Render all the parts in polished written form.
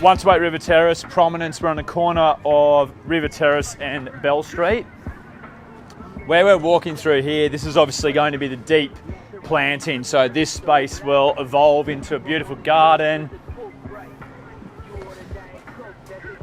Once Wait River Terrace, Prominence. We're on the corner of River Terrace and Bell Street. Where we're walking through here, this is obviously going to be the deep planting. So this space will evolve into a beautiful garden.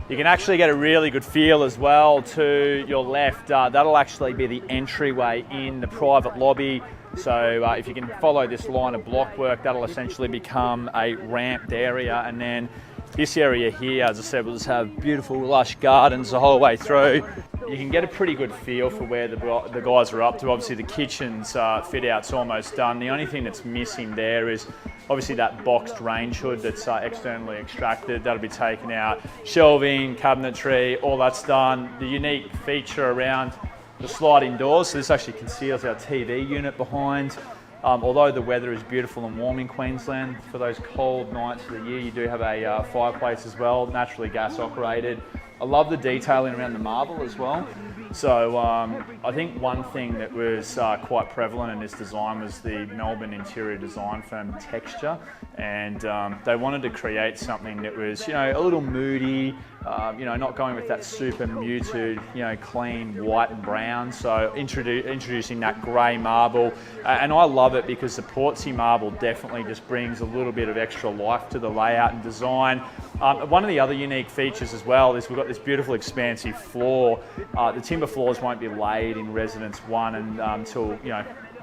You can actually get a really good feel as well to your left. That'll actually be the entryway in the private lobby. So if you can follow this line of blockwork, that'll essentially become a ramped area. And then this area here, as I said, will just have beautiful lush gardens the whole way through. You can get a pretty good feel for where the guys are up to. Obviously the kitchen's fit out's almost done. The only thing that's missing there is obviously that boxed range hood that's externally extracted. That'll be taken out. Shelving, cabinetry, all that's done. The unique feature around the sliding doors, so this actually conceals our TV unit behind. Although the weather is beautiful and warm in Queensland, for those cold nights of the year, you do have a fireplace as well, naturally gas operated. I love the detailing around the marble as well. So I think one thing that was quite prevalent in this design was the Melbourne interior design firm Tecture, and they wanted to create something that was, a little moody, not going with that super muted, clean white and brown. So introducing that grey marble, and I love it because the Portsea marble definitely just brings a little bit of extra life to the layout and design. One of the other unique features as well is we've got this beautiful expansive floor. The timber floors won't be laid in Residence 1 and until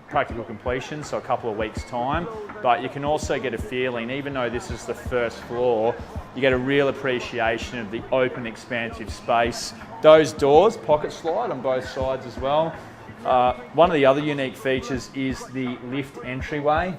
practical completion, so a couple of weeks' time. But you can also get a feeling, even though this is the first floor, you get a real appreciation of the open, expansive space. Those doors, pocket slide on both sides as well. One of the other unique features is the lift entryway.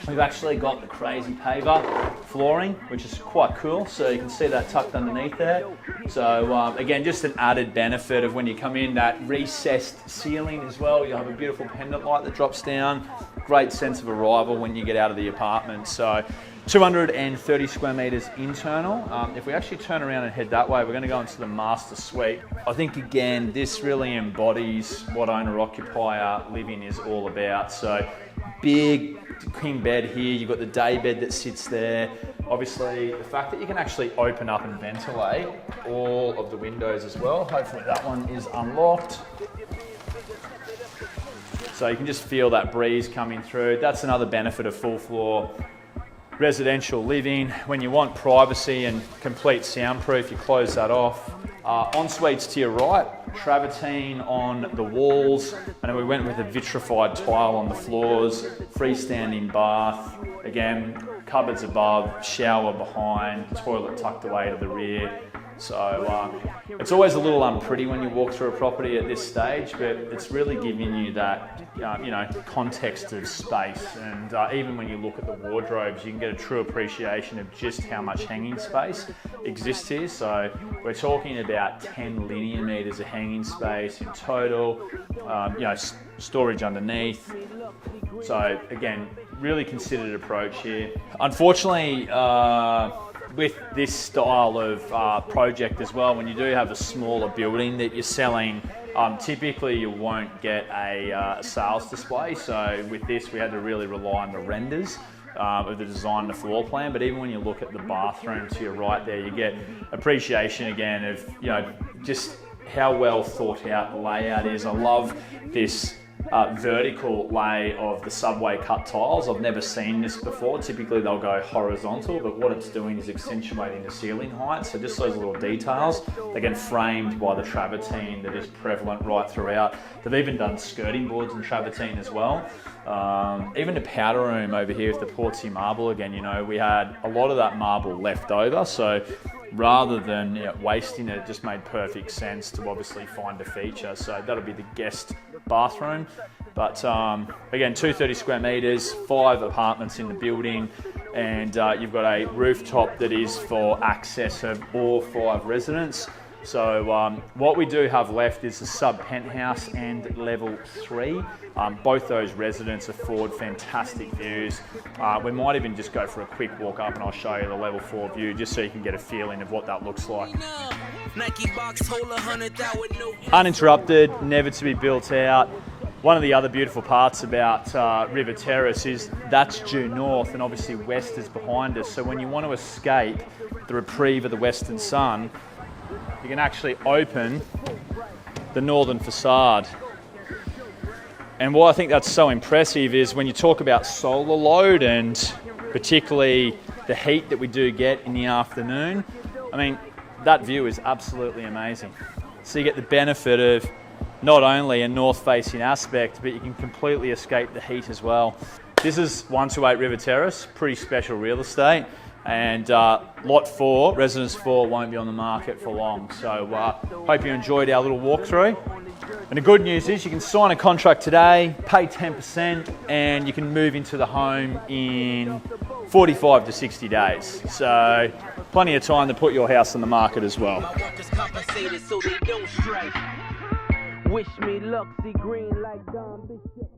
We've actually got the crazy paver flooring, which is quite cool. So you can see that tucked underneath there. So again, just an added benefit of when you come in, that recessed ceiling as well. You'll have a beautiful pendant light that drops down. Great sense of arrival when you get out of the apartment. So 230 square metres internal. If we actually turn around and head that way, we're going to go into the master suite. I think again, this really embodies what owner-occupier living is all about. So big king bed here, you've got the day bed that sits there. Obviously the fact that you can actually open up and ventilate all of the windows as well. Hopefully that one is unlocked. So you can just feel that breeze coming through. That's another benefit of full floor residential living. When you want privacy and complete soundproof, you close that off. En-suites to your right, travertine on the walls, and then we went with a vitrified tile on the floors, freestanding bath, again, cupboards above, shower behind, toilet tucked away to the rear. So it's always a little unpretty when you walk through a property at this stage, but it's really giving you that context of space. And even when you look at the wardrobes, you can get a true appreciation of just how much hanging space exists here. So we're talking about 10 linear metres of hanging space in total, storage underneath. So again, really considered approach here. Unfortunately, with this style of project as well, when you do have a smaller building that you're selling, typically you won't get a sales display. So with this, we had to really rely on the renders of the design and the floor plan. But even when you look at the bathroom to your right there, you get appreciation again of just how well thought out the layout is. I love this vertical lay of the subway cut tiles. I've never seen this before. Typically they'll go horizontal, but what it's doing is accentuating the ceiling height. So just those little details, they get framed by the travertine that is prevalent right throughout. They've even done skirting boards in travertine as well. Even the powder room over here with the Portsea marble again, we had a lot of that marble left over. So rather than wasting it, it just made perfect sense to obviously find a feature. So that'll be the guest bathroom. But again, 230 square metres, 5 apartments in the building, and you've got a rooftop that is for access of all 5 residents. So what we do have left is the sub penthouse and level 3. Both those residents afford fantastic views. We might even just go for a quick walk up and I'll show you the level 4 view just so you can get a feeling of what that looks like. Uninterrupted, never to be built out. One of the other beautiful parts about River Terrace is that's due north and obviously west is behind us. So when you want to escape the reprieve of the western sun, you can actually open the northern facade. And why I think that's so impressive is when you talk about solar load and particularly the heat that we do get in the afternoon, I mean, that view is absolutely amazing. So you get the benefit of not only a north-facing aspect, but you can completely escape the heat as well. This is 128 River Terrace, pretty special real estate, and Lot 4, Residence 4, won't be on the market for long. So hope you enjoyed our little walkthrough. And the good news is you can sign a contract today, pay 10%, and you can move into the home in 45 to 60 days. So plenty of time to put your house on the market as well. Wish me luck, see green like Don Bishop.